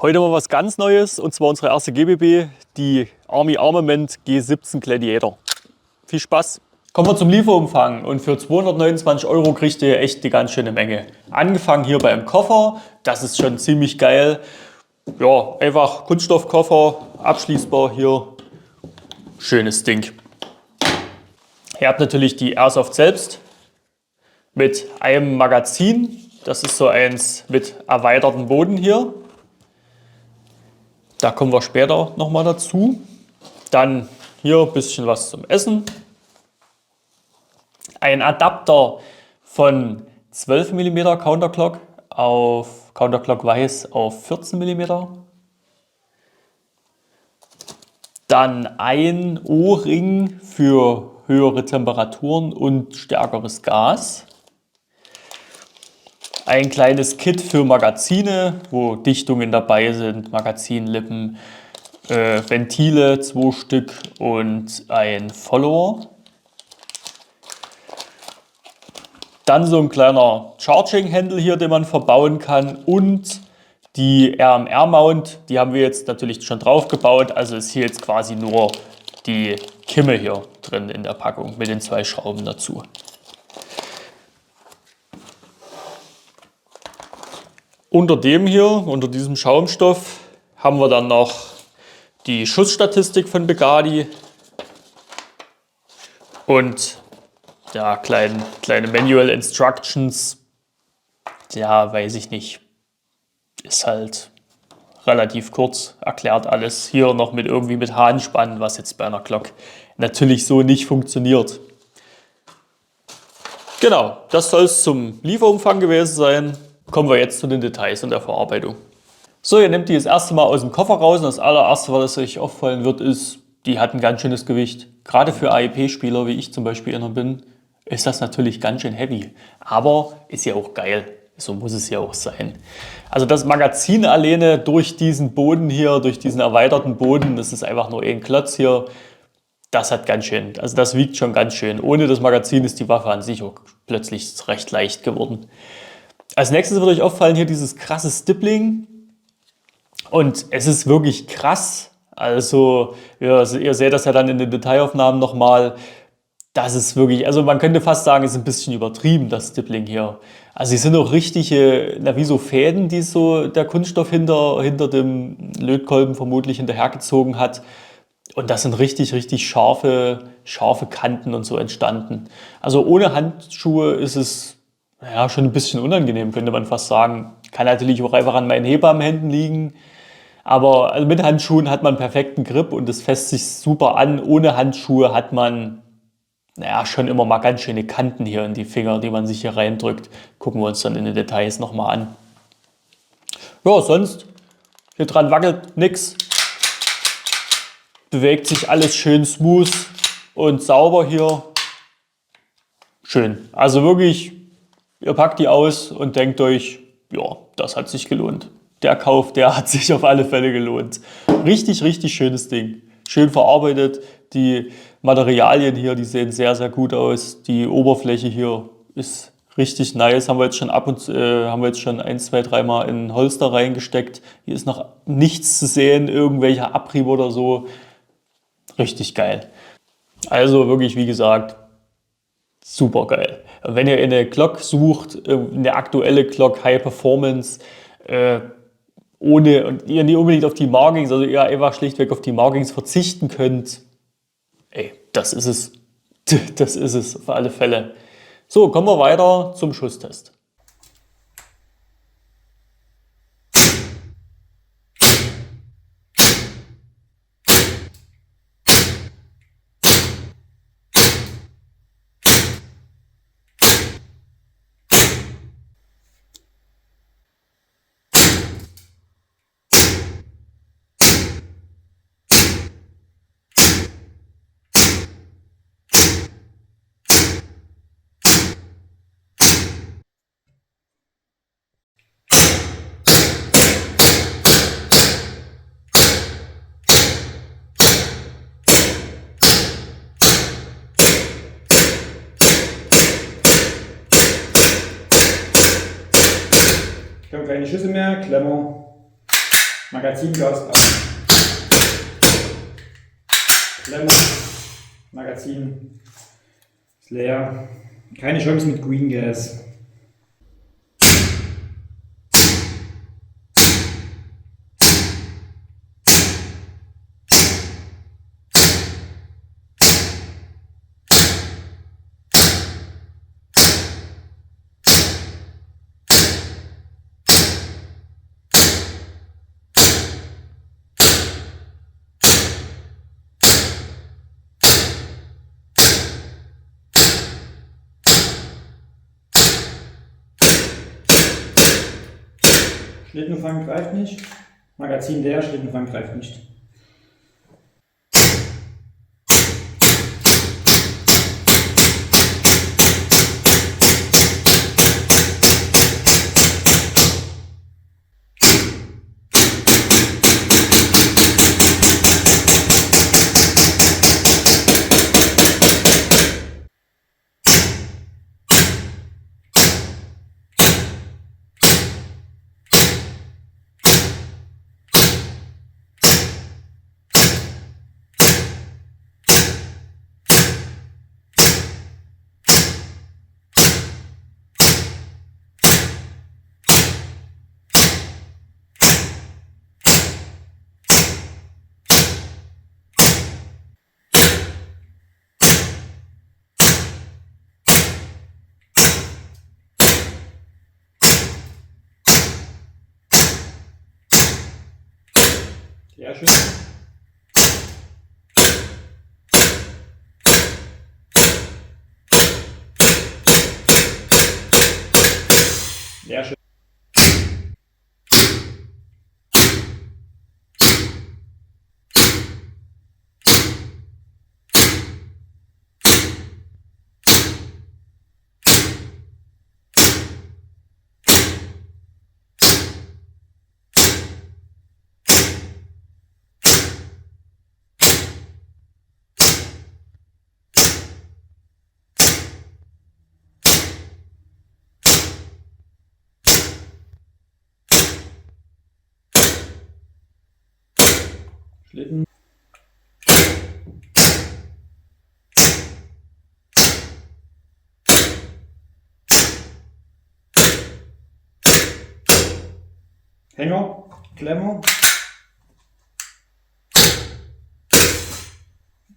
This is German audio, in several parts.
Heute mal was ganz Neues, und zwar unsere erste GBB, die Army Armament G17 Gladiator. Viel Spaß! Kommen wir zum Lieferumfang, und für 229 € kriegt ihr echt die ganz schöne Menge. Angefangen hier beim Koffer, das ist schon ziemlich geil. Ja, einfach Kunststoffkoffer, abschließbar hier, schönes Ding. Ihr habt natürlich die Airsoft selbst mit einem Magazin, das ist so eins mit erweitertem Boden hier. Da kommen wir später nochmal dazu. Dann hier ein bisschen was zum Essen. Ein Adapter von 12 mm Counterclock auf Counterclock weiß auf 14 mm. Dann ein O-Ring für höhere Temperaturen und stärkeres Gas. Ein kleines Kit für Magazine, wo Dichtungen dabei sind, Magazinlippen, Ventile 2 Stück und ein Follower. Dann so ein kleiner Charging-Handle hier, den man verbauen kann, und die RMR-Mount, die haben wir jetzt natürlich schon drauf gebaut, also ist hier jetzt quasi nur die Kimme hier drin in der Packung mit den 2 Schrauben dazu. Unter dem hier, unter diesem Schaumstoff, haben wir dann noch die Schussstatistik von Begadi und ja, kleine Manual Instructions. Ja, weiß ich nicht. Ist halt relativ kurz, erklärt alles. Hier noch irgendwie mit Hahnspannen, was jetzt bei einer Glock natürlich so nicht funktioniert. Genau, das soll es zum Lieferumfang gewesen sein. Kommen wir jetzt zu den Details und der Verarbeitung. So, ihr nehmt die das erste Mal aus dem Koffer raus, und das allererste, was euch auffallen wird, ist, die hat ein ganz schönes Gewicht. Gerade für AEP-Spieler, wie ich zum Beispiel einer bin, ist das natürlich ganz schön heavy. Aber ist ja auch geil. So muss es ja auch sein. Also das Magazin alleine durch diesen Boden hier, durch diesen erweiterten Boden, das ist einfach nur ein Klotz hier, das hat ganz schön, also das wiegt schon ganz schön. Ohne das Magazin ist die Waffe an sich auch plötzlich recht leicht geworden. Als nächstes wird euch auffallen hier dieses krasse Stippling, und es ist wirklich krass. Also ihr seht das ja dann in den Detailaufnahmen nochmal. Das ist wirklich, also man könnte fast sagen, es ist ein bisschen übertrieben, das Stippling hier. Also es sind auch richtige, wie so Fäden, die so der Kunststoff hinter dem Lötkolben vermutlich hinterhergezogen hat. Und das sind richtig scharfe Kanten und so entstanden. Also ohne Handschuhe ist es ja schon ein bisschen unangenehm, könnte man fast sagen. Kann natürlich auch einfach an meinen Hebammenhänden liegen. Aber also mit Handschuhen hat man perfekten Grip und es fässt sich super an. Ohne Handschuhe hat man schon immer mal ganz schöne Kanten hier in die Finger, die man sich hier reindrückt. Gucken wir uns dann in den Details nochmal an. Ja, sonst hier dran wackelt nichts. Bewegt sich alles schön smooth und sauber hier. Schön. Also wirklich, ihr packt die aus und denkt euch, ja, das hat sich gelohnt. Der Kauf, der hat sich auf alle Fälle gelohnt. Richtig schönes Ding. Schön verarbeitet. Die Materialien hier, die sehen sehr gut aus. Die Oberfläche hier ist richtig nice. Haben wir jetzt schon 1, 2, 3 Mal in ein Holster reingesteckt. Hier ist noch nichts zu sehen, irgendwelcher Abrieb oder so. Richtig geil. Also wirklich, wie gesagt, super geil. Wenn ihr eine Glock sucht, eine aktuelle Glock, High Performance, und ihr nicht unbedingt auf die Markings, also ihr einfach schlichtweg auf die Markings verzichten könnt, ey, das ist es. Das ist es auf alle Fälle. So, kommen wir weiter zum Schusstest. Ich habe keine Schüsse mehr, Klemmer. Magazingas aus. Klemme. Magazin ist leer. Keine Chance mit Green Gas. Schlittenfang greift nicht. Magazin leer, Schlittenfang greift nicht. Sehr schön. Sehr schön. Schlitten. Hänger, Klemmer.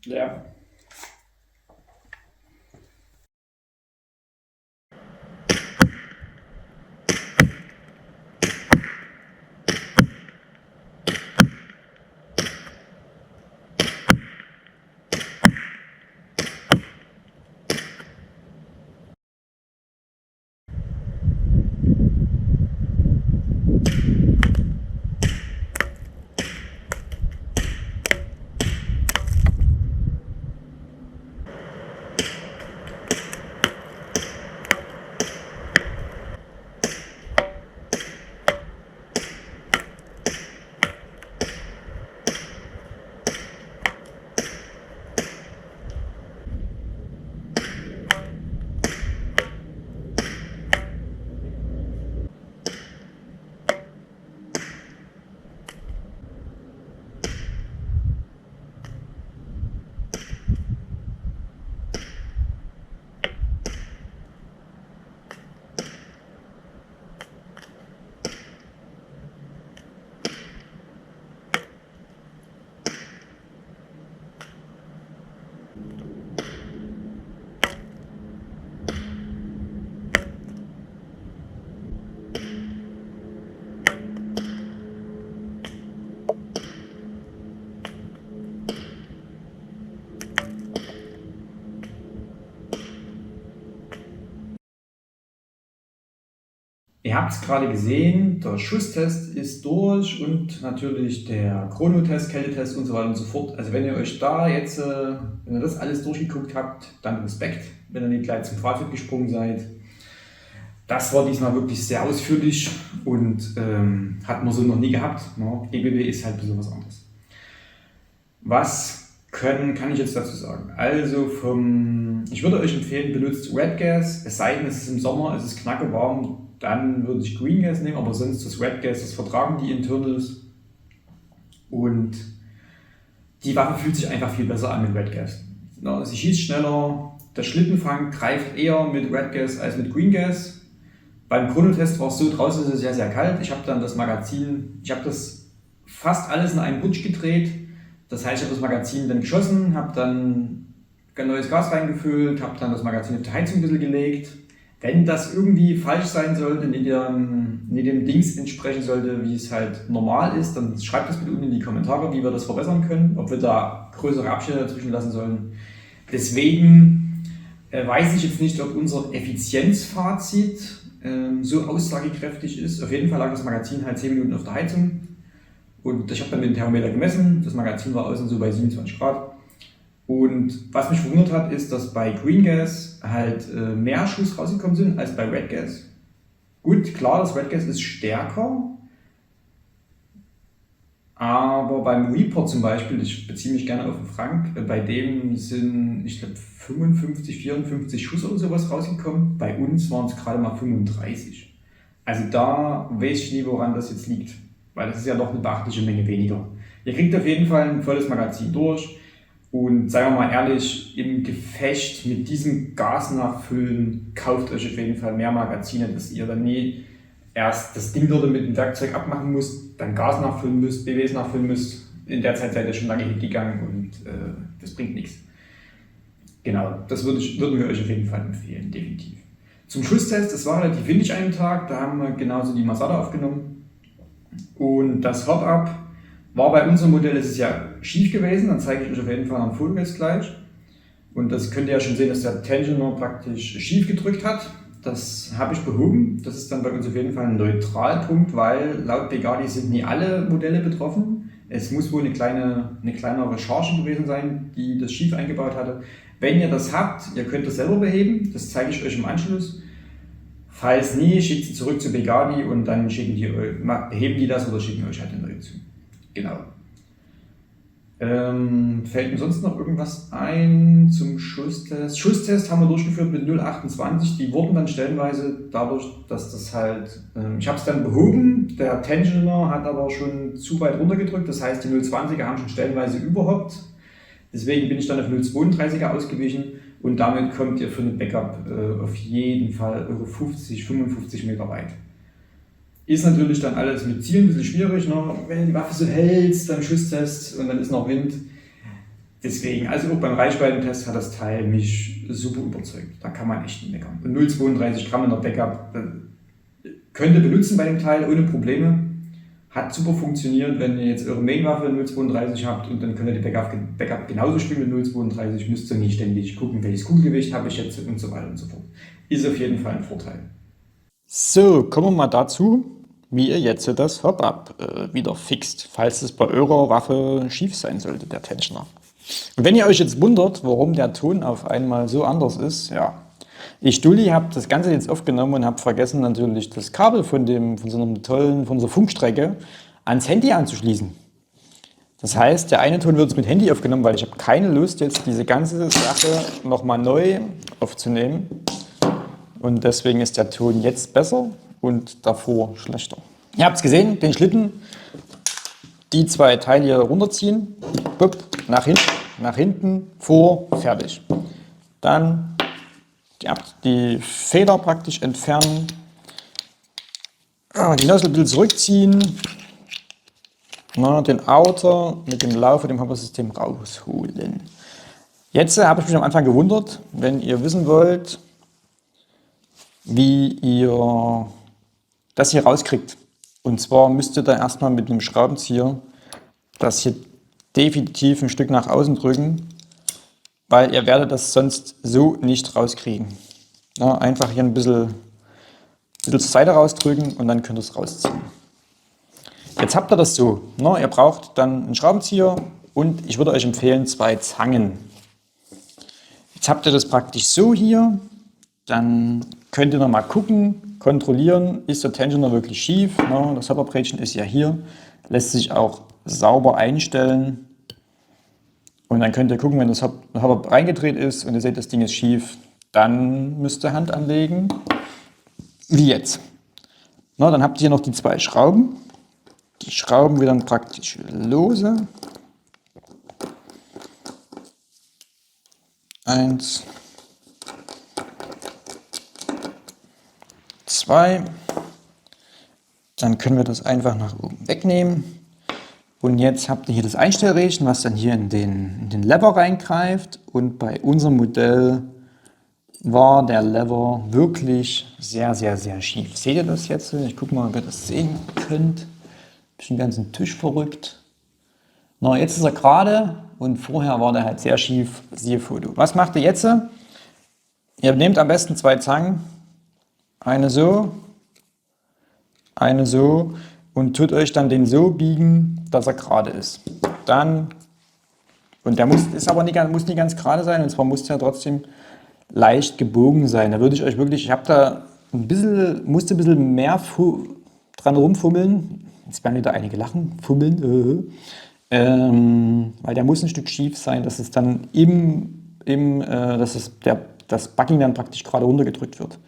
Leer. Ihr habt es gerade gesehen, der Schusstest ist durch und natürlich der Chronotest, Kältetest und so weiter und so fort. Also wenn ihr euch da jetzt, wenn ihr das alles durchgeguckt habt, dann Respekt, wenn ihr nicht gleich zum Fahrzeug gesprungen seid. Das war diesmal wirklich sehr ausführlich und hat man so noch nie gehabt. Ne? EBW ist halt ein bisschen was anderes. Was kann ich jetzt dazu sagen? Also ich würde euch empfehlen, benutzt Red Gas, es sei denn, es ist im Sommer, es ist knacke warm, dann würde ich Green Gas nehmen, aber sonst das Red Gas, das vertragen die Internals Und die Waffe fühlt sich einfach viel besser an mit Red Gas. Ja, sie schießt schneller, der Schlittenfang greift eher mit Red Gas als mit Green Gas. Beim Chronotest war es so, draußen ist es sehr, sehr kalt. Ich habe dann das Magazin, ich habe das fast alles in einen Rutsch gedreht. Das heißt, ich habe das Magazin dann geschossen, habe dann neues Gas reingefüllt, habe dann das Magazin auf die Heizung ein bisschen gelegt. Wenn das irgendwie falsch sein sollte, nicht dem Dings entsprechen sollte, wie es halt normal ist, dann schreibt das bitte unten in die Kommentare, wie wir das verbessern können, ob wir da größere Abstände dazwischen lassen sollen. Deswegen weiß ich jetzt nicht, ob unser Effizienzfazit so aussagekräftig ist. Auf jeden Fall lag das Magazin halt 10 Minuten auf der Heizung und ich habe dann mit dem Thermometer gemessen. Das Magazin war außen so bei 27 Grad. Und was mich verwundert hat, ist, dass bei Green Gas halt mehr Schuss rausgekommen sind als bei Red Gas. Gut, klar, das Red Gas ist stärker, aber beim Reaper zum Beispiel, ich beziehe mich gerne auf den Frank, bei dem sind, ich glaube, 55, 54 Schuss oder sowas rausgekommen. Bei uns waren es gerade mal 35. Also da weiß ich nie, woran das jetzt liegt, weil das ist ja doch eine beachtliche Menge weniger. Ihr kriegt auf jeden Fall ein volles Magazin durch. Und seien wir mal ehrlich, im Gefecht mit diesem Gas nachfüllen, kauft euch auf jeden Fall mehr Magazine, dass ihr dann nie erst das Ding dort mit dem Werkzeug abmachen müsst, dann Gas nachfüllen müsst, BWs nachfüllen müsst. In der Zeit seid ihr schon lange hingegangen und das bringt nichts. Genau, das würden wir euch auf jeden Fall empfehlen, definitiv. Zum Schusstest, das war relativ windig einen Tag, da haben wir genauso die Masada aufgenommen. Und das Hop-Up war bei unserem Modell, ist es ja schief gewesen, dann zeige ich euch auf jeden Fall am Foto jetzt gleich. Und das könnt ihr ja schon sehen, dass der Tensioner praktisch schief gedrückt hat. Das habe ich behoben. Das ist dann bei uns auf jeden Fall ein Neutralpunkt, weil laut Begadi sind nie alle Modelle betroffen. Es muss wohl eine kleinere Charge gewesen sein, die das schief eingebaut hatte. Wenn ihr das habt, ihr könnt das selber beheben. Das zeige ich euch im Anschluss. Falls nie, schickt sie zurück zu Begadi und dann beheben die das oder schicken euch halt eine neue zu. Genau. Fällt mir sonst noch irgendwas ein zum Schusstest? Schusstest haben wir durchgeführt mit 0,28. Die wurden dann stellenweise dadurch, dass das halt, ich habe es dann behoben, der Tensioner hat aber schon zu weit runtergedrückt, das heißt die 0,20er haben schon stellenweise überhoppt. Deswegen bin ich dann auf 0,32er ausgewichen und damit kommt ihr für eine Backup auf jeden Fall eure 50, 55 Meter weit. Ist natürlich dann alles mit Zielen ein bisschen schwierig, ne? Wenn du die Waffe so hältst, dann Schusstest und dann ist noch Wind. Deswegen, also auch beim Reichweitentest hat das Teil mich super überzeugt. Da kann man echt nicht meckern. Und 0,32 Gramm in der Backup könnt ihr benutzen bei dem Teil ohne Probleme. Hat super funktioniert, wenn ihr jetzt eure Main-Waffe 0,32 habt und dann könnt ihr die Backup genauso spielen mit 0,32. Müsst ihr nicht ständig gucken, welches Kugelgewicht habe ich jetzt und so weiter und so fort. Ist auf jeden Fall ein Vorteil. So, kommen wir mal dazu, wie ihr jetzt das Hop-Up wieder fixt, falls es bei eurer Waffe schief sein sollte, der Tensioner. Und wenn ihr euch jetzt wundert, warum der Ton auf einmal so anders ist, ja, ich, Dulli, habe das Ganze jetzt aufgenommen und habe vergessen natürlich das Kabel von unserer Funkstrecke ans Handy anzuschließen. Das heißt, der eine Ton wird jetzt mit Handy aufgenommen, weil ich habe keine Lust, jetzt diese ganze Sache nochmal neu aufzunehmen. Und deswegen ist der Ton jetzt besser und davor schlechter. Ihr habt es gesehen, den Schlitten, die zwei Teile hier runterziehen, bupp, nach hinten, vor, fertig. Dann die Feder praktisch entfernen, die Nozzle ein bisschen zurückziehen, den Outer mit dem Laufe dem Hopper-System rausholen. Jetzt habe ich mich am Anfang gewundert, wenn ihr wissen wollt, wie ihr das hier rauskriegt. Und zwar müsst ihr dann erstmal mit einem Schraubenzieher das hier definitiv ein Stück nach außen drücken, weil ihr werdet das sonst so nicht rauskriegen. Ja, einfach hier ein bisschen zur Seite rausdrücken und dann könnt ihr es rausziehen. Jetzt habt ihr das so. Ne? Ihr braucht dann einen Schraubenzieher und ich würde euch empfehlen 2 Zangen. Jetzt habt ihr das praktisch so hier. Dann könnt ihr noch mal gucken, kontrollieren, ist der Tensioner wirklich schief. Ne? Das Hopperbrädchen ist ja hier, lässt sich auch sauber einstellen. Und dann könnt ihr gucken, wenn das Hopper reingedreht ist und ihr seht, das Ding ist schief, dann müsst ihr Hand anlegen, wie jetzt. Na, dann habt ihr hier noch die 2 Schrauben, Die Schrauben wieder praktisch lose. 1, 2. Dann können wir das einfach nach oben wegnehmen. Und jetzt habt ihr hier das Einstellrädchen, was dann hier in den Lever reingreift. Und bei unserem Modell war der Lever wirklich sehr, sehr, sehr schief. Seht ihr das jetzt? Ich gucke mal, ob ihr das sehen könnt. Bisschen den ganzen Tisch verrückt. Na, jetzt ist er gerade und vorher war der halt sehr schief. Siehe Foto. Was macht ihr jetzt? Ihr nehmt am besten 2 Zangen. Eine so und tut euch dann den so biegen, dass er gerade ist. Dann, und der muss nicht ganz gerade sein, und zwar muss der trotzdem leicht gebogen sein. Da würde ich euch wirklich, ich habe da musste ein bisschen mehr dran rumfummeln. Jetzt werden wieder einige lachen, fummeln, weil der muss ein Stück schief sein, dass es dann das Backing dann praktisch gerade runtergedrückt wird.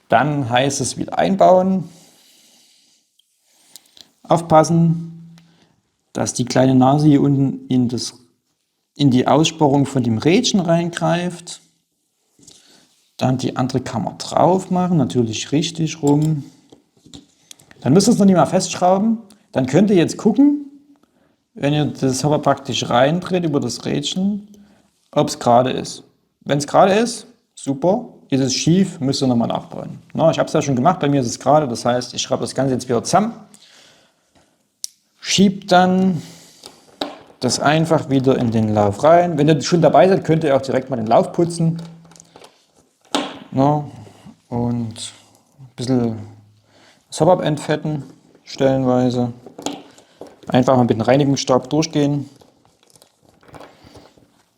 Dann heißt es wieder einbauen. Aufpassen, dass die kleine Nase hier unten in die Aussparung von dem Rädchen reingreift. Dann die andere Kammer drauf machen, natürlich richtig rum. Dann müsst ihr es noch nicht mal festschrauben. Dann könnt ihr jetzt gucken, wenn ihr das Hopper praktisch reindreht über das Rädchen, ob es gerade ist. Wenn es gerade ist, super. Ist es schief, müsst ihr nochmal nachbauen. Na, ich habe es ja schon gemacht, bei mir ist es gerade. Das heißt, ich schraube das Ganze jetzt wieder zusammen. Schiebt dann das einfach wieder in den Lauf rein. Wenn ihr schon dabei seid, könnt ihr auch direkt mal den Lauf putzen. Na, und ein bisschen das Hop-Up entfetten, stellenweise. Einfach mal mit dem Reinigungsstaub durchgehen.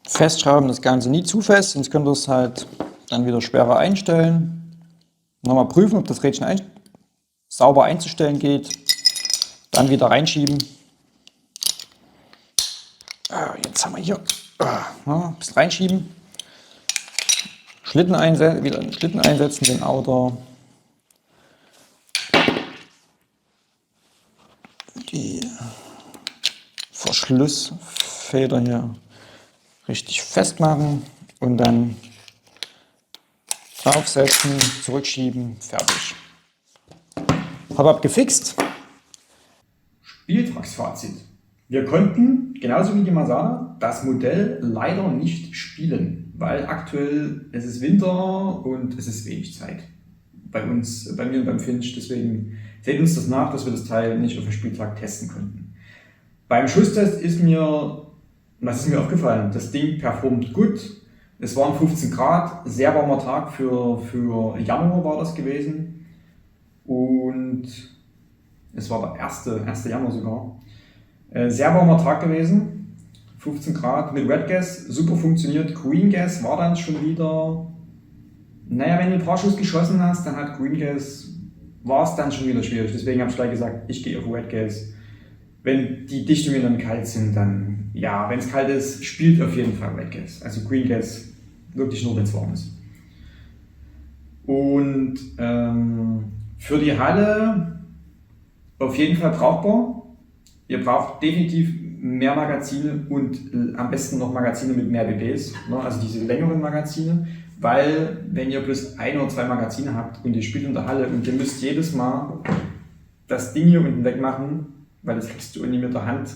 Festschrauben das Ganze nie zu fest, sonst könnt ihr es halt dann wieder schwerer einstellen. Nochmal prüfen, ob das Rädchen sauber einzustellen geht. Dann wieder reinschieben. Jetzt haben wir hier ein bisschen reinschieben. Wieder einen Schlitten einsetzen, den Outer. Die Verschlussfeder hier richtig festmachen und dann draufsetzen, zurückschieben, fertig. Hop-Up gefixt. Spieltagsfazit. Wir konnten, genauso wie die Masada, das Modell leider nicht spielen, weil aktuell es ist Winter und es ist wenig Zeit. Bei mir und beim Finch, deswegen seht uns das nach, dass wir das Teil nicht auf dem Spieltag testen konnten. Beim Schusstest ist mir aufgefallen? Das Ding performt gut. Es waren 15 Grad, sehr warmer Tag für Januar war das gewesen. Und es war der 1. Januar sogar. Sehr warmer Tag gewesen, 15 Grad mit Wet Gas, super funktioniert. Green Gas war dann schon wieder, naja, wenn du ein paar Schuss geschossen hast, dann hat Green Gas, war es dann schon wieder schwierig. Deswegen habe ich gleich gesagt, ich gehe auf Wet Gas. Wenn die Dichtungen dann kalt sind, dann, ja, wenn es kalt ist, spielt auf jeden Fall Wet Gas. Also Green Gas wirklich nur, wenn es warm ist. Und für die Halle auf jeden Fall brauchbar. Ihr braucht definitiv mehr Magazine und am besten noch Magazine mit mehr BBs, ne? Also diese längeren Magazine, weil wenn ihr bloß 1 oder 2 Magazine habt und ihr spielt in der Halle und ihr müsst jedes Mal das Ding hier unten wegmachen, weil das kriegst du nicht mit der Hand,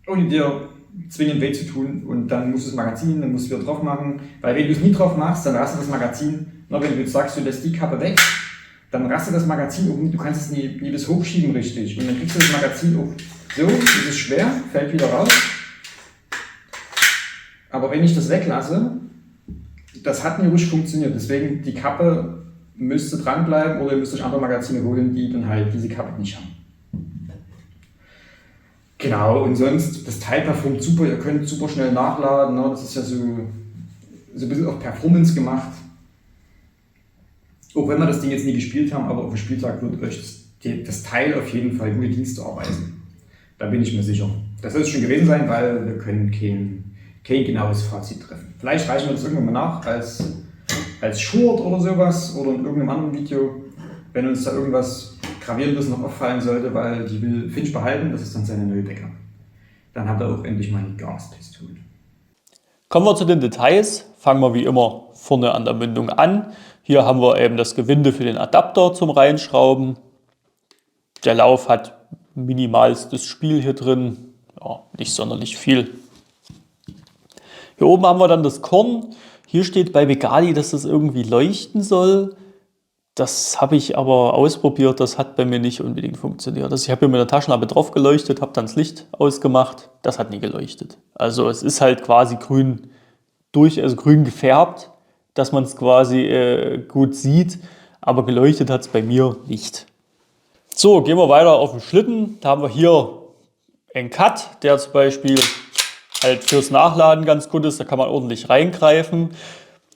ohne dir zwingend weh zu tun, und dann musst du das Magazin, dann musst du wieder drauf machen, weil wenn du es nie drauf machst, dann rastet das Magazin, na, wenn du jetzt sagst, du lässt die Kappe weg, dann rastet das Magazin auch nicht, du kannst es nie bis hochschieben richtig, und dann kriegst du das Magazin auch so, ist es schwer, fällt wieder raus. Aber wenn ich das weglasse, das hat nicht ruhig funktioniert. Deswegen, die Kappe müsste dranbleiben oder ihr müsst euch andere Magazine holen, die dann halt diese Kappe nicht haben. Genau, und sonst, das Teil performt super, ihr könnt super schnell nachladen. Ne? Das ist ja so ein bisschen auf Performance gemacht. Auch wenn wir das Ding jetzt nie gespielt haben, aber auf dem Spieltag wird euch das Teil auf jeden Fall gute Dienste erweisen. Da bin ich mir sicher. Das wird es schon gewesen sein, weil wir können kein genaues Fazit treffen. Vielleicht reichen wir das irgendwann mal nach als Short oder sowas oder in irgendeinem anderen Video, wenn uns da irgendwas gravierendes noch auffallen sollte, weil die will Finch behalten, das ist dann seine neue Decke. Dann hat er auch endlich mal die Gaspistole. Kommen wir zu den Details. Fangen wir wie immer vorne an der Mündung an. Hier haben wir eben das Gewinde für den Adapter zum Reinschrauben. Der Lauf hat minimalstes Spiel hier drin, ja, nicht sonderlich viel. Hier oben haben wir dann das Korn. Hier steht bei Begadi, dass das irgendwie leuchten soll. Das habe ich aber ausprobiert, das hat bei mir nicht unbedingt funktioniert. Also ich habe hier mit der Taschenlampe drauf geleuchtet, habe dann das Licht ausgemacht, das hat nie geleuchtet. Also es ist halt quasi grün grün gefärbt, dass man es quasi gut sieht, aber geleuchtet hat es bei mir nicht. So, gehen wir weiter auf den Schlitten. Da haben wir hier einen Cut, der zum Beispiel halt fürs Nachladen ganz gut ist, da kann man ordentlich reingreifen.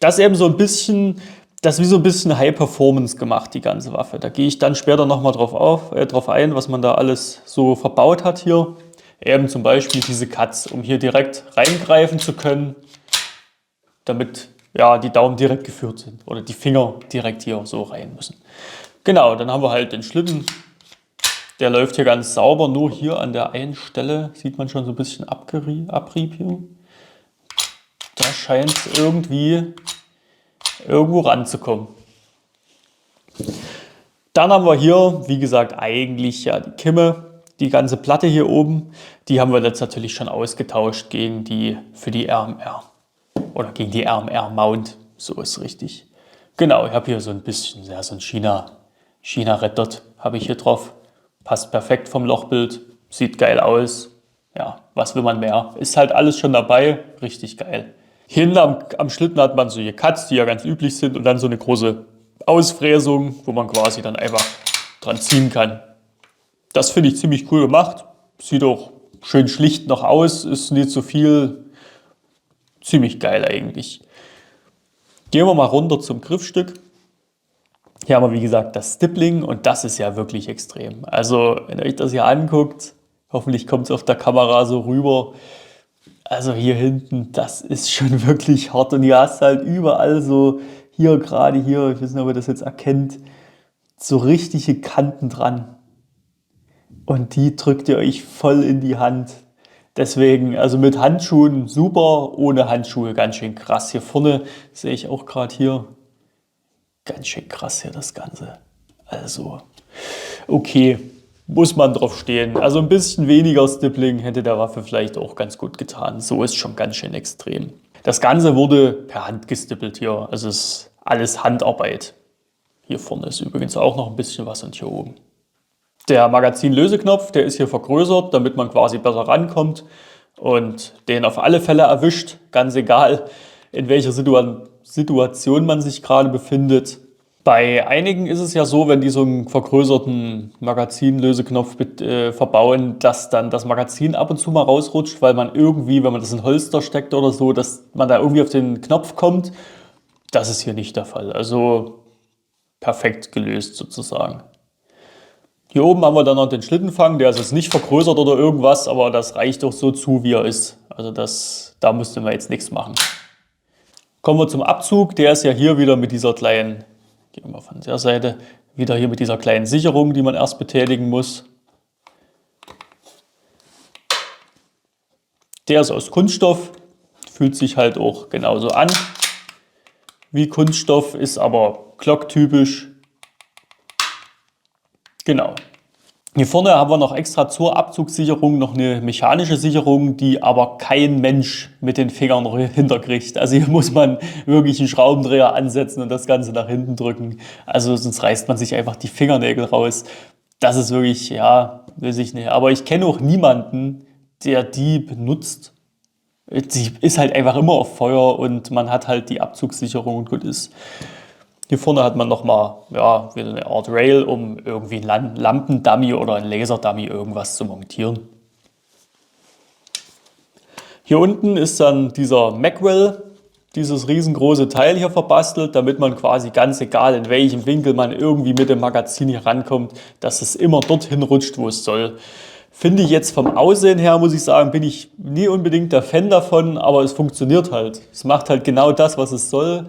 Das ist eben so ein bisschen, das ist wie so ein bisschen High Performance gemacht, die ganze Waffe. Da gehe ich dann später nochmal drauf ein, was man da alles so verbaut hat hier. Eben zum Beispiel diese Cuts, um hier direkt reingreifen zu können, damit ja, die Daumen direkt geführt sind oder die Finger direkt hier so rein müssen. Genau, dann haben wir halt den Schlitten. Der läuft hier ganz sauber, nur hier an der einen Stelle sieht man schon so ein bisschen Abrieb hier. Da scheint es irgendwo ranzukommen. Dann haben wir hier, wie gesagt, eigentlich ja die Kimme, die ganze Platte hier oben. Die haben wir jetzt natürlich schon ausgetauscht gegen die für die RMR oder gegen die RMR-Mount, so ist richtig. Genau, ich habe hier so ein bisschen, ja, so ein China-Red-Dot habe ich hier drauf. Passt perfekt vom Lochbild, sieht geil aus. Ja, was will man mehr? Ist halt alles schon dabei, richtig geil. Hier hinten am Schlitten hat man solche Cuts, die ja ganz üblich sind und dann so eine große Ausfräsung, wo man quasi dann einfach dran ziehen kann. Das finde ich ziemlich cool gemacht. Sieht auch schön schlicht noch aus, ist nicht so viel. Ziemlich geil eigentlich. Gehen wir mal runter zum Griffstück. Hier haben wir, wie gesagt, das Stippling und das ist ja wirklich extrem. Also, wenn ihr euch das hier anguckt, hoffentlich kommt es auf der Kamera so rüber. Also hier hinten, das ist schon wirklich hart und ihr hast halt überall so, hier gerade hier, ich weiß nicht, ob ihr das jetzt erkennt, so richtige Kanten dran. Und die drückt ihr euch voll in die Hand. Deswegen, also mit Handschuhen super, ohne Handschuhe ganz schön krass. Hier vorne sehe ich auch gerade hier, ganz schön krass hier das Ganze. Also, okay, muss man drauf stehen. Also ein bisschen weniger Stippling hätte der Waffe vielleicht auch ganz gut getan. So ist schon ganz schön extrem. Das Ganze wurde per Hand gestippelt hier. Also es ist alles Handarbeit. Hier vorne ist übrigens auch noch ein bisschen was und hier oben. Der Magazinlöseknopf, der ist hier vergrößert, damit man quasi besser rankommt und den auf alle Fälle erwischt, ganz egal, in welcher Situation man sich gerade befindet. Bei einigen ist es ja so, wenn die so einen vergrößerten Magazinlöseknopf verbauen, dass dann das Magazin ab und zu mal rausrutscht, weil man irgendwie, wenn man das in Holster steckt oder so, dass man da irgendwie auf den Knopf kommt. Das ist hier nicht der Fall. Also perfekt gelöst sozusagen. Hier oben haben wir dann noch den Schlittenfang, der ist jetzt nicht vergrößert oder irgendwas, aber das reicht doch so zu, wie er ist. Also da müssten wir jetzt nichts machen. Kommen wir zum Abzug, der ist ja hier wieder mit dieser kleinen, gehen wir von der Seite, wieder hier mit dieser kleinen Sicherung, die man erst betätigen muss. Der ist aus Kunststoff, fühlt sich halt auch genauso an wie Kunststoff, ist aber glocktypisch. Genau. Hier vorne haben wir noch extra zur Abzugssicherung noch eine mechanische Sicherung, die aber kein Mensch mit den Fingern hinterkriegt. Also hier muss man wirklich einen Schraubendreher ansetzen und das Ganze nach hinten drücken. Also sonst reißt man sich einfach die Fingernägel raus. Das ist wirklich, ja, weiß ich nicht. Aber ich kenne auch niemanden, der die benutzt. Die ist halt einfach immer auf Feuer und man hat halt die Abzugssicherung und gut ist. Hier vorne hat man nochmal ja, wieder eine Art Rail, um irgendwie einen Lampendummy oder einen Laserdummy irgendwas zu montieren. Hier unten ist dann dieser Magwell, dieses riesengroße Teil hier verbastelt, damit man quasi ganz egal in welchem Winkel man irgendwie mit dem Magazin hier rankommt, dass es immer dorthin rutscht, wo es soll. Finde ich jetzt vom Aussehen her, muss ich sagen, bin ich nie unbedingt der Fan davon, aber es funktioniert halt. Es macht halt genau das, was es soll.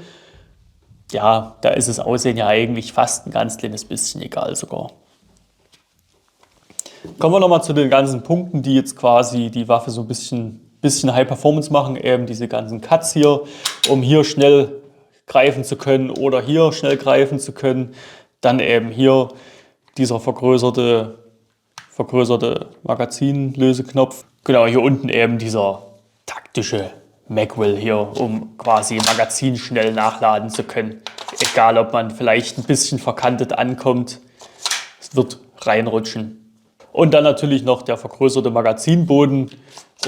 Ja, da ist das Aussehen ja eigentlich fast ein ganz kleines bisschen egal sogar. Kommen wir nochmal zu den ganzen Punkten, die jetzt quasi die Waffe so ein bisschen High Performance machen. Eben diese ganzen Cuts hier, um hier schnell greifen zu können oder hier schnell greifen zu können. Dann eben hier dieser vergrößerte Magazinlöseknopf. Genau, hier unten eben dieser taktische Magwell hier, um quasi Magazin schnell nachladen zu können. Egal, ob man vielleicht ein bisschen verkantet ankommt, es wird reinrutschen. Und dann natürlich noch der vergrößerte Magazinboden,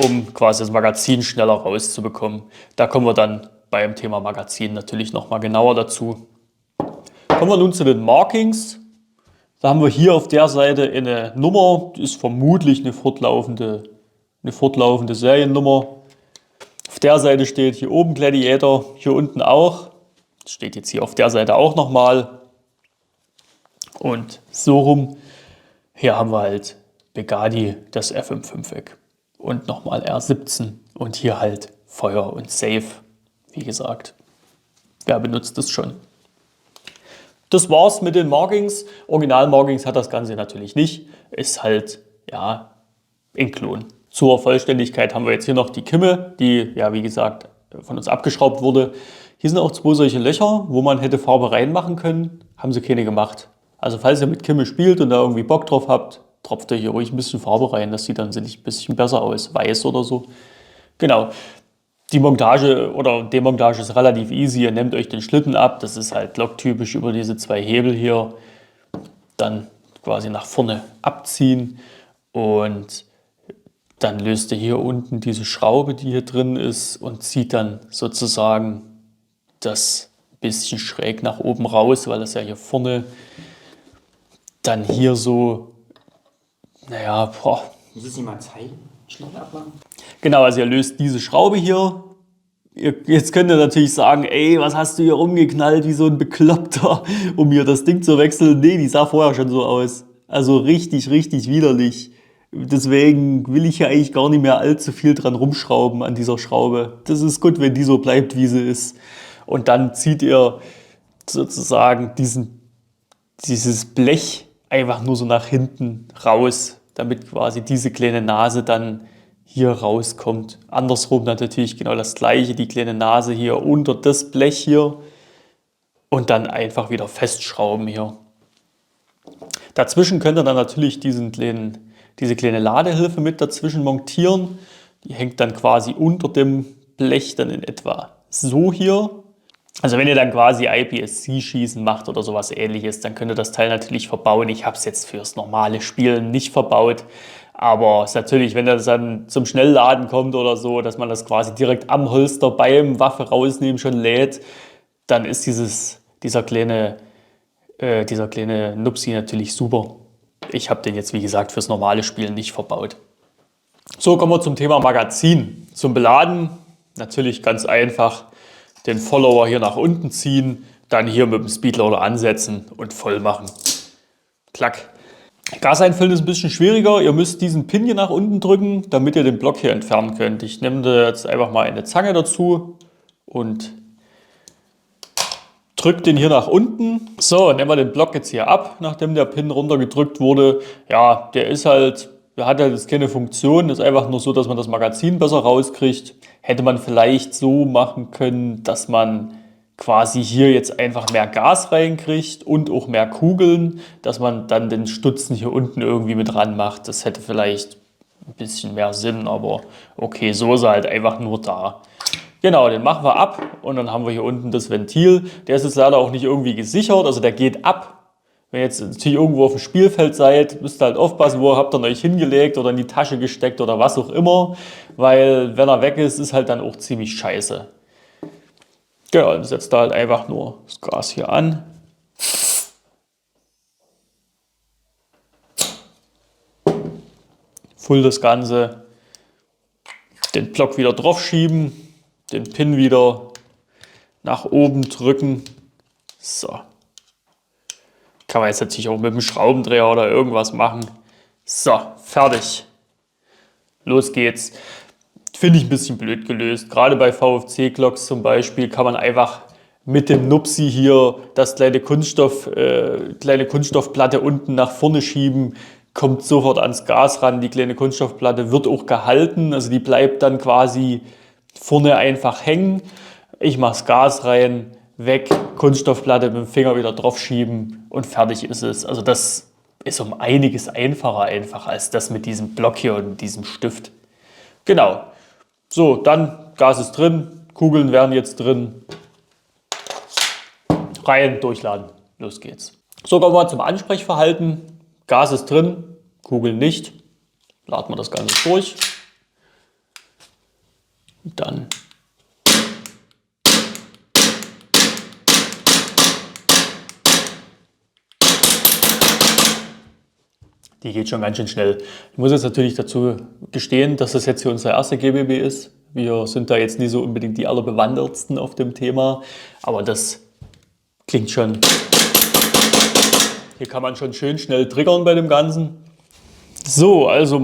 um quasi das Magazin schneller rauszubekommen. Da kommen wir dann beim Thema Magazin natürlich nochmal genauer dazu. Kommen wir nun zu den Markings. Da haben wir hier auf der Seite eine Nummer, die ist vermutlich eine fortlaufende Seriennummer. Auf der Seite steht hier oben Gladiator, hier unten auch. Das steht jetzt hier auf der Seite auch nochmal. Und so rum, hier haben wir halt Begadi, das FM5-Eck. Und nochmal R17 und hier halt Feuer und Safe, wie gesagt. Wer benutzt das schon? Das war's mit den Markings. Original-Markings hat das Ganze natürlich nicht. Ist halt, ja, ein Klon. Zur Vollständigkeit haben wir jetzt hier noch die Kimme, die, ja, wie gesagt, von uns abgeschraubt wurde. Hier sind auch 2 solche Löcher, wo man hätte Farbe reinmachen können. Haben sie keine gemacht. Also falls ihr mit Kimme spielt und da irgendwie Bock drauf habt, tropft ihr hier ruhig ein bisschen Farbe rein. Das sieht dann ein bisschen besser aus. Weiß oder so. Genau. Die Montage oder Demontage ist relativ easy. Ihr nehmt euch den Schlitten ab. Das ist halt loktypisch über diese 2 Hebel hier. Dann quasi nach vorne abziehen und dann löst ihr hier unten diese Schraube, die hier drin ist, und zieht dann sozusagen das bisschen schräg nach oben raus, weil das ja hier vorne dann hier so, naja, boah. Muss ich sie mal zeigen? Schnell abmachen? Genau, also ihr löst diese Schraube hier. Jetzt könnt ihr natürlich sagen, ey, was hast du hier rumgeknallt wie so ein Bekloppter, um hier das Ding zu wechseln. Nee, die sah vorher schon so aus. Also richtig, richtig widerlich. Deswegen will ich ja eigentlich gar nicht mehr allzu viel dran rumschrauben an dieser Schraube. Das ist gut, wenn die so bleibt, wie sie ist. Und dann zieht ihr sozusagen dieses Blech einfach nur so nach hinten raus, damit quasi diese kleine Nase dann hier rauskommt. Andersrum natürlich genau das gleiche, die kleine Nase hier unter das Blech hier und dann einfach wieder festschrauben hier. Dazwischen könnt ihr dann natürlich diese kleine Ladehilfe mit dazwischen montieren. Die hängt dann quasi unter dem Blech dann in etwa so hier. Also wenn ihr dann quasi IPSC-Schießen macht oder sowas ähnliches, dann könnt ihr das Teil natürlich verbauen. Ich habe es jetzt fürs normale Spielen nicht verbaut. Aber es ist natürlich, wenn das dann zum Schnellladen kommt oder so, dass man das quasi direkt am Holster beim Waffe rausnehmen schon lädt, dann ist dieser kleine Nupsi natürlich super. Ich habe den jetzt, wie gesagt, fürs normale Spielen nicht verbaut. So, kommen wir zum Thema Magazin. Zum Beladen natürlich ganz einfach. Den Follower hier nach unten ziehen, dann hier mit dem Speedloader ansetzen und voll machen. Klack. Gas einfüllen ist ein bisschen schwieriger. Ihr müsst diesen Pin hier nach unten drücken, damit ihr den Block hier entfernen könnt. Ich nehme da jetzt einfach mal eine Zange dazu und drückt den hier nach unten. So, nehmen wir den Block jetzt hier ab, nachdem der Pin runtergedrückt wurde. Ja, der hat halt jetzt keine Funktion. Ist einfach nur so, dass man das Magazin besser rauskriegt. Hätte man vielleicht so machen können, dass man quasi hier jetzt einfach mehr Gas reinkriegt und auch mehr Kugeln, dass man dann den Stutzen hier unten irgendwie mit ran macht. Das hätte vielleicht ein bisschen mehr Sinn, aber okay, so ist er halt einfach nur da. Genau, den machen wir ab und dann haben wir hier unten das Ventil. Der ist jetzt leider auch nicht irgendwie gesichert, also der geht ab. Wenn ihr jetzt natürlich irgendwo auf dem Spielfeld seid, müsst ihr halt aufpassen, wo habt ihr euch hingelegt oder in die Tasche gesteckt oder was auch immer. Weil wenn er weg ist, ist halt dann auch ziemlich scheiße. Genau, dann setzt da halt einfach nur das Gas hier an. Full das Ganze. Den Block wieder drauf schieben. Den Pin wieder nach oben drücken. So. Kann man jetzt natürlich auch mit dem Schraubendreher oder irgendwas machen. So, fertig. Los geht's. Finde ich ein bisschen blöd gelöst. Gerade bei VFC-Glocks zum Beispiel kann man einfach mit dem Nupsi hier das kleine Kunststoffplatte unten nach vorne schieben. kommt sofort ans Gas ran, die kleine Kunststoffplatte wird auch gehalten, also die bleibt dann quasi vorne einfach hängen. Ich mache das Gas rein, weg, Kunststoffplatte mit dem Finger wieder drauf schieben und fertig ist es. Also das ist um einiges einfacher einfach als das mit diesem Block hier und diesem Stift. Genau. So, dann Gas ist drin, Kugeln werden jetzt drin. Rein, durchladen, los geht's. So, kommen wir zum Ansprechverhalten. Gas ist drin, Kugeln nicht. Laden wir das Ganze durch. Und dann die geht schon ganz schön schnell. Ich muss jetzt natürlich dazu gestehen, dass das jetzt hier unsere erste GBB ist. Wir sind da jetzt nicht so unbedingt die Allerbewandertsten auf dem Thema, aber das klingt schon. Hier kann man schon schön schnell triggern bei dem Ganzen. So, also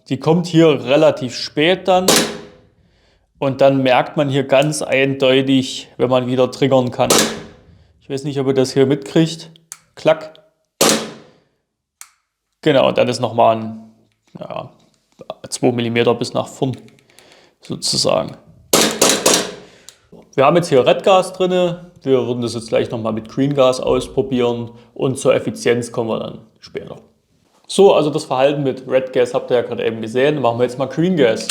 die kommt hier relativ spät dann. Und dann merkt man hier ganz eindeutig, wenn man wieder triggern kann. Ich weiß nicht, ob ihr das hier mitkriegt. Klack. Genau, und dann ist nochmal ein 2 mm bis nach vorn sozusagen. Wir haben jetzt hier Redgas drin. Wir würden das jetzt gleich nochmal mit Green Gas ausprobieren und zur Effizienz kommen wir dann später. So, also das Verhalten mit Red Gas habt ihr ja gerade eben gesehen. Machen wir jetzt mal Green Gas.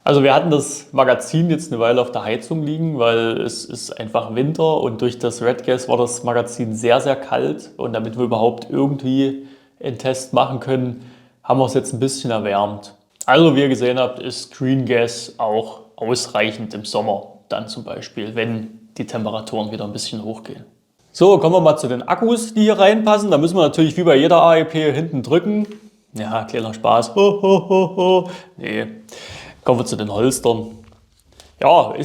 Also wir hatten das Magazin jetzt eine Weile auf der Heizung liegen, weil es ist einfach Winter und durch das Red Gas war das Magazin sehr, sehr kalt. Und damit wir überhaupt irgendwie einen Test machen können, haben wir es jetzt ein bisschen erwärmt. Also wie ihr gesehen habt, ist Green Gas auch ausreichend im Sommer dann zum Beispiel, wenn die Temperaturen wieder ein bisschen hochgehen. So, kommen wir mal zu den Akkus, die hier reinpassen. Da müssen wir natürlich wie bei jeder AEP hier hinten drücken. Ja, kleiner Spaß. Ho, ho, ho, ho. Nee. Kommen wir zu den Holstern. Ja,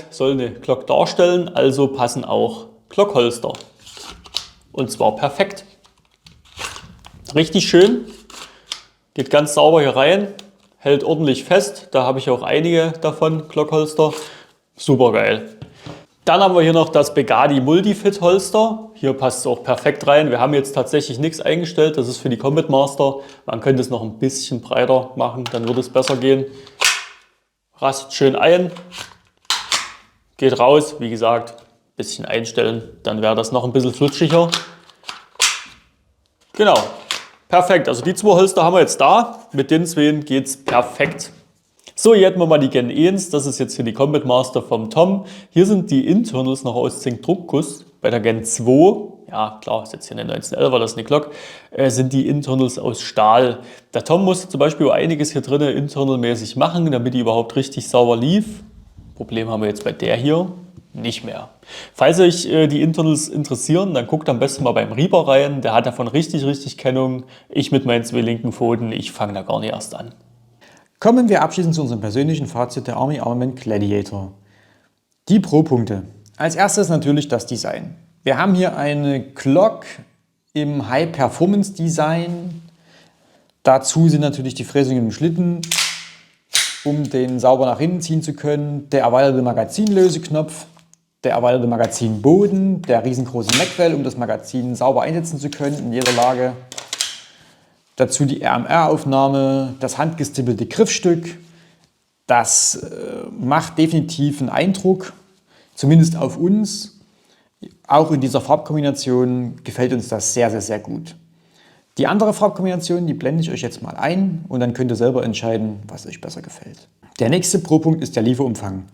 soll eine Glock darstellen, also passen auch Glockholster. Und zwar perfekt. Richtig schön. Geht ganz sauber hier rein. Hält ordentlich fest. Da habe ich auch einige davon, Glockholster. Super geil. Dann haben wir hier noch das Begadi Multifit Holster. Hier passt es auch perfekt rein. Wir haben jetzt tatsächlich nichts eingestellt. Das ist für die Combat Master. Man könnte es noch ein bisschen breiter machen, dann würde es besser gehen. Rastet schön ein, geht raus, wie gesagt, ein bisschen einstellen, dann wäre das noch ein bisschen flutschiger. Genau, perfekt, also die 2 Holster haben wir jetzt da, mit den 2 geht es perfekt. So, hier hätten wir mal die Gen 1, das ist jetzt hier die Combat Master vom Tom. Hier sind die Internals noch aus Zink-Druckguss. Bei der Gen 2, ja klar, ist jetzt hier eine 1911er, das ist eine Glock, sind die Internals aus Stahl. Der Tom musste zum Beispiel einiges hier drinnen internalmäßig machen, damit die überhaupt richtig sauber lief. Problem haben wir jetzt bei der hier nicht mehr. Falls euch die Internals interessieren, dann guckt am besten mal beim Reaper rein. Der hat davon richtig Kennung. Ich mit meinen 2 linken Pfoten, ich fange da gar nicht erst an. Kommen wir abschließend zu unserem persönlichen Fazit der Army Armament Gladiator. Die Pro-Punkte. Als erstes natürlich das Design. Wir haben hier eine Glock im High-Performance-Design. Dazu sind natürlich die Fräsungen im Schlitten, um den sauber nach hinten ziehen zu können. Der erweiterte Magazinlöseknopf, der erweiterte Magazinboden, der riesengroße Macwell, um das Magazin sauber einsetzen zu können in jeder Lage. Dazu die RMR-Aufnahme, das handgestippelte Griffstück. Das macht definitiv einen Eindruck, zumindest auf uns. Auch in dieser Farbkombination gefällt uns das sehr gut. Die andere Farbkombination, die blende ich euch jetzt mal ein und dann könnt ihr selber entscheiden, was euch besser gefällt. Der nächste Pro-Punkt ist der Lieferumfang.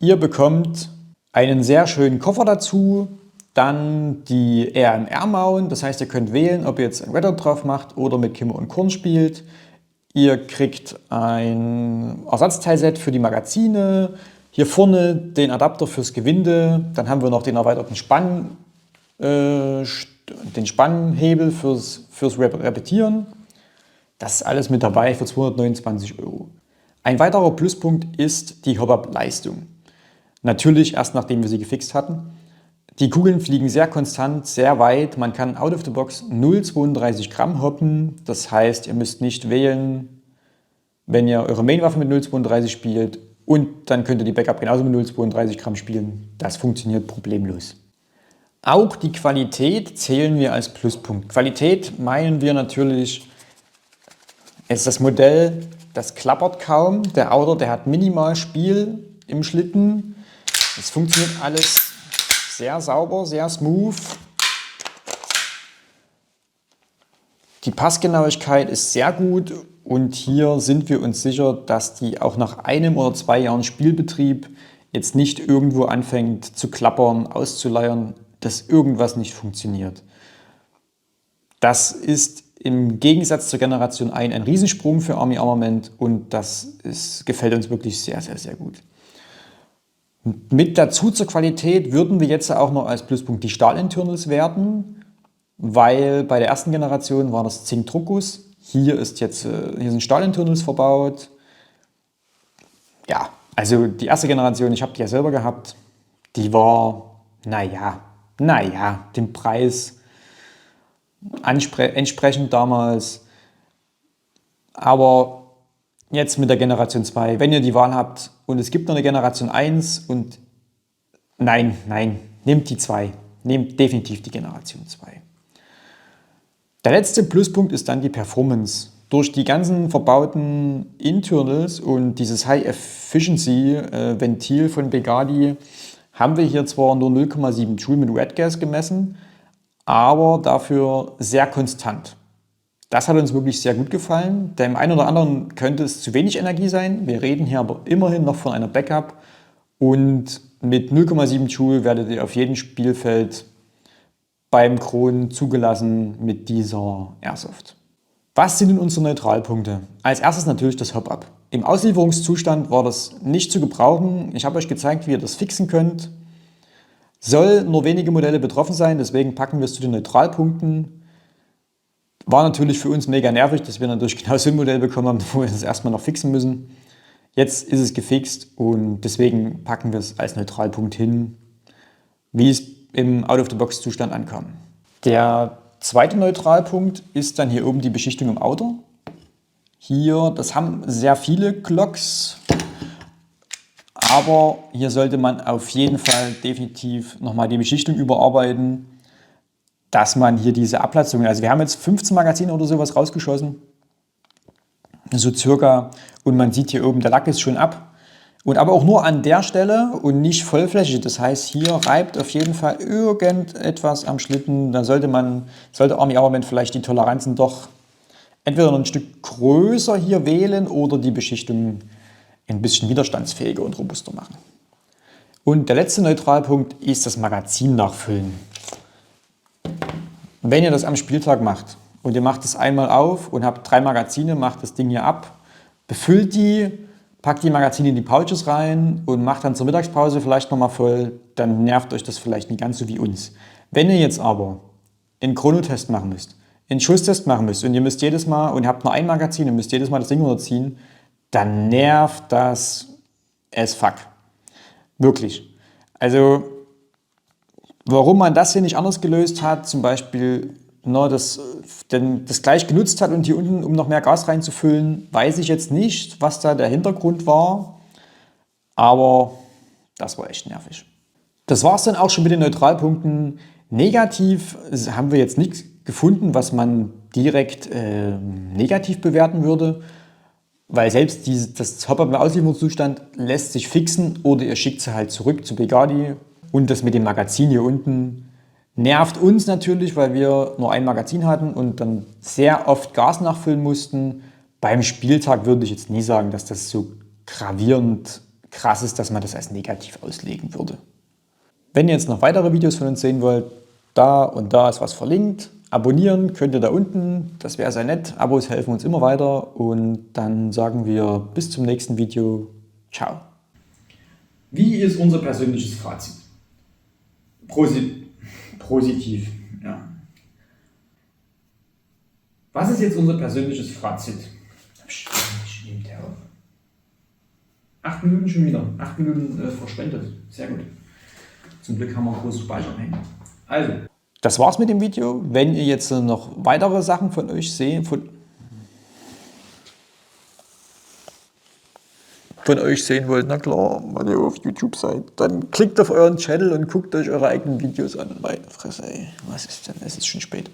Ihr bekommt einen sehr schönen Koffer dazu, dann die RMR-Mount, das heißt, ihr könnt wählen, ob ihr jetzt ein Redder drauf macht oder mit Kimmer und Korn spielt. Ihr kriegt ein Ersatzteilset für die Magazine, hier vorne den Adapter fürs Gewinde, dann haben wir noch den erweiterten Spannhebel fürs Repetieren. Das ist alles mit dabei für 229 €. Ein weiterer Pluspunkt ist die Hop-Up-Leistung. Natürlich erst nachdem wir sie gefixt hatten. Die Kugeln fliegen sehr konstant, sehr weit. Man kann out of the box 0,32 Gramm hoppen. Das heißt, ihr müsst nicht wählen, wenn ihr eure Mainwaffe mit 0,32 spielt, und dann könnt ihr die Backup genauso mit 0,32 Gramm spielen. Das funktioniert problemlos. Auch die Qualität zählen wir als Pluspunkt. Qualität meinen wir natürlich, es ist das Modell, das klappert kaum. Der Outer, der hat minimal Spiel im Schlitten. Es funktioniert alles sehr sauber, sehr smooth. Die Passgenauigkeit ist sehr gut und hier sind wir uns sicher, dass die auch nach 1 oder 2 Jahren Spielbetrieb jetzt nicht irgendwo anfängt zu klappern, auszuleiern, dass irgendwas nicht funktioniert. Das ist im Gegensatz zur Generation 1 ein Riesensprung für Army Armament und gefällt uns wirklich sehr, sehr, sehr gut. Mit dazu zur Qualität würden wir jetzt auch noch als Pluspunkt die Stahl-Internals werten, weil bei der ersten Generation war das Zink-Druckguss. Hier sind Stahl-Internals verbaut. Ja, also die erste Generation, ich habe die ja selber gehabt, die war, naja, dem Preis entsprechend damals. Aber jetzt mit der Generation 2, wenn ihr die Wahl habt und es gibt noch eine Generation 1 und nein, nehmt die 2. Nehmt definitiv die Generation 2. Der letzte Pluspunkt ist dann die Performance. Durch die ganzen verbauten Internals und dieses High-Efficiency-Ventil von Begadi haben wir hier zwar nur 0,7 Joule mit Wet Gas gemessen, aber dafür sehr konstant. Das hat uns wirklich sehr gut gefallen. Dem einen oder anderen könnte es zu wenig Energie sein. Wir reden hier aber immerhin noch von einer Backup und mit 0,7 Joule werdet ihr auf jedem Spielfeld beim Kron zugelassen mit dieser Airsoft. Was sind denn unsere Neutralpunkte? Als erstes natürlich das Hop-Up. Im Auslieferungszustand war das nicht zu gebrauchen. Ich habe euch gezeigt, wie ihr das fixen könnt. Soll nur wenige Modelle betroffen sein, deswegen packen wir es zu den Neutralpunkten. War natürlich für uns mega nervig, dass wir natürlich genau so ein Modell bekommen haben, wo wir das erstmal noch fixen müssen. Jetzt ist es gefixt und deswegen packen wir es als Neutralpunkt hin, wie es im Out-of-the-Box-Zustand ankam. Der zweite Neutralpunkt ist dann hier oben die Beschichtung im Outer. Hier, das haben sehr viele Glocks, aber hier sollte man auf jeden Fall definitiv nochmal die Beschichtung überarbeiten, dass man hier diese Ablatzungen, also wir haben jetzt 15 Magazine oder sowas rausgeschossen, so circa, und man sieht hier oben, der Lack ist schon ab. Und aber auch nur an der Stelle und nicht vollflächig. Das heißt, hier reibt auf jeden Fall irgendetwas am Schlitten. Da sollte Army Armament vielleicht die Toleranzen doch entweder noch ein Stück größer hier wählen oder die Beschichtung ein bisschen widerstandsfähiger und robuster machen. Und der letzte Neutralpunkt ist das Magazin nachfüllen. Wenn ihr das am Spieltag macht und ihr macht es einmal auf und habt 3 Magazine, macht das Ding hier ab, befüllt die, packt die Magazine in die Pouches rein und macht dann zur Mittagspause vielleicht nochmal voll, dann nervt euch das vielleicht nicht ganz so wie uns. Wenn ihr jetzt aber einen Chronotest machen müsst, einen Schusstest machen müsst und ihr müsst jedes Mal und ihr habt nur ein Magazin und müsst jedes Mal das Ding runterziehen, dann nervt das as fuck. Wirklich. Also, warum man das hier nicht anders gelöst hat, zum Beispiel das gleich genutzt hat und hier unten, um noch mehr Gas reinzufüllen, weiß ich jetzt nicht, was da der Hintergrund war, aber das war echt nervig. Das war es dann auch schon mit den Neutralpunkten. Negativ haben wir jetzt nichts gefunden, was man direkt negativ bewerten würde, weil selbst das Hop-Up im Auslieferungszustand lässt sich fixen oder ihr schickt sie halt zurück zu Begadi. Und das mit dem Magazin hier unten nervt uns natürlich, weil wir nur ein Magazin hatten und dann sehr oft Gas nachfüllen mussten. Beim Spieltag würde ich jetzt nie sagen, dass das so gravierend krass ist, dass man das als negativ auslegen würde. Wenn ihr jetzt noch weitere Videos von uns sehen wollt, da und da ist was verlinkt. Abonnieren könnt ihr da unten, das wäre sehr nett. Abos helfen uns immer weiter und dann sagen wir bis zum nächsten Video. Ciao. Wie ist unser persönliches Fazit? Positiv, ja. Was ist jetzt unser persönliches Fazit? Ich nehme der auf. 8 Minuten schon wieder. 8 Minuten verschwendet. Sehr gut. Zum Glück haben wir große Speichermengen. Also. Das war's mit dem Video. Wenn ihr jetzt noch weitere Sachen von euch sehen, von euch sehen wollt, na klar, wenn ihr auf YouTube seid, dann klickt auf euren Channel und guckt euch eure eigenen Videos an. Meine Fresse, ey, was ist denn? Es ist schon spät.